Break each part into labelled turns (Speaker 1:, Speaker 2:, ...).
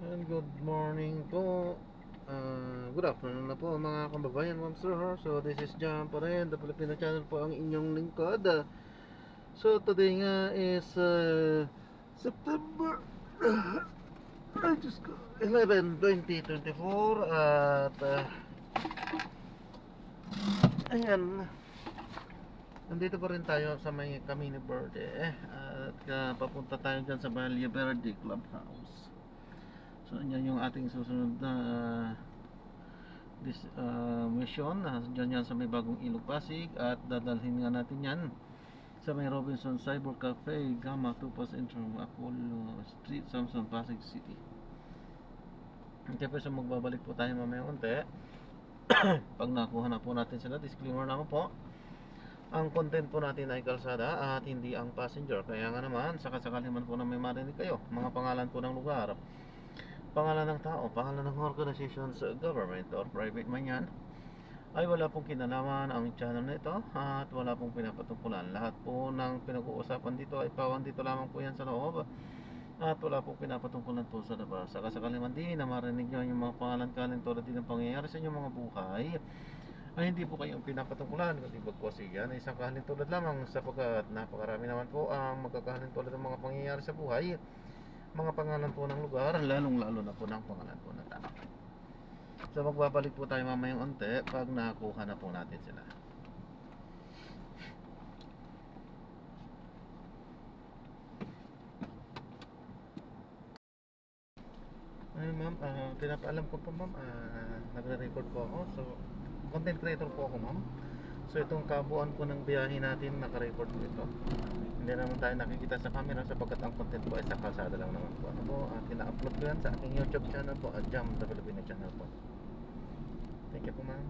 Speaker 1: And good morning po. Good afternoon na po mga kababayan, ma'am sir. So this is John pa rin, The Filipino Channel po ang inyong lingkod. So today nga is September ay Diyos ko, 11, 2024. At ayan, nandito pa rin tayo sa may Camino Verde. At papunta tayo dyan sa Valle Verde Clubhouse. So yan yung ating susunod na mission. Diyan yan sa may bagong Ilog Pasig. At dadalhin nga natin yan sa may Robinson Cyber Cafe, Gamma 2 Intro, Apollo Street, Samson, Pasig City. Siyempre, so magbabalik po tayo mamaya unti. Pag nakuha na po natin sila, disclaimer na po, ang content po natin ay kalsada at hindi ang passenger. Kaya nga naman, sakasakali man po na may marinig kayo, mga pangalan po ng lugar, pangalan ng tao, pangalan ng organizations, government or private man yan, ay wala pong kinalaman ang channel na ito at wala pong pinapatungkulan. Lahat po ng pinag-uusapan dito ay pawang dito lamang po yan sa loob at wala pong pinapatungkulan po sa labas. Sakasakali man din na marinig nyo yung mga pangalan-kalan tulad din ng pangyayari sa inyong mga buhay, ay hindi po kayong pinapatungkulan, kundi bagkwasigan ay isang kahalintulad lamang, sapagkat napakarami naman po ang magkakahalintulad ng mga pangyayari sa buhay, mga pangalan po ng lugar, lalong lalo na po ng pangalan po ng tao. So magbabalik po tayo mamayang unti pag nakuha na po natin sila. Ayun ma'am, pinapaalam ko po ma'am, nagre-record po ako. So content creator po ako ma'am. So itong kabuuan po ng biyahe natin, naka-record po ito. Hindi naman tayo nakikita sa camera sapagkat ang content po ay sa kalsada lang naman po. Ano po, tina-upload ko yan sa aking YouTube channel po, at Jam The Filipino Channel po. Thank you po ma'am.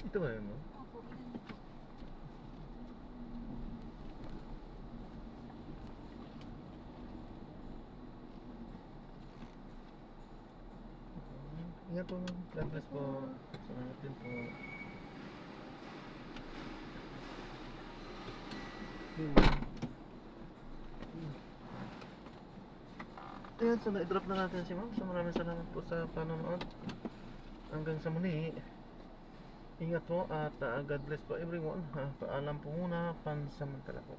Speaker 1: Ito ba yun, no?
Speaker 2: Opo, ilan na po?
Speaker 1: Ingat po, ma'am. God bless po. Salamat din po. Ayan, so na-drop na natin si ma'am. So maraming salamat po sa panonood. Hanggang sa muli. Ingat po at God bless po everyone. Paalam po muna, pansamantala po.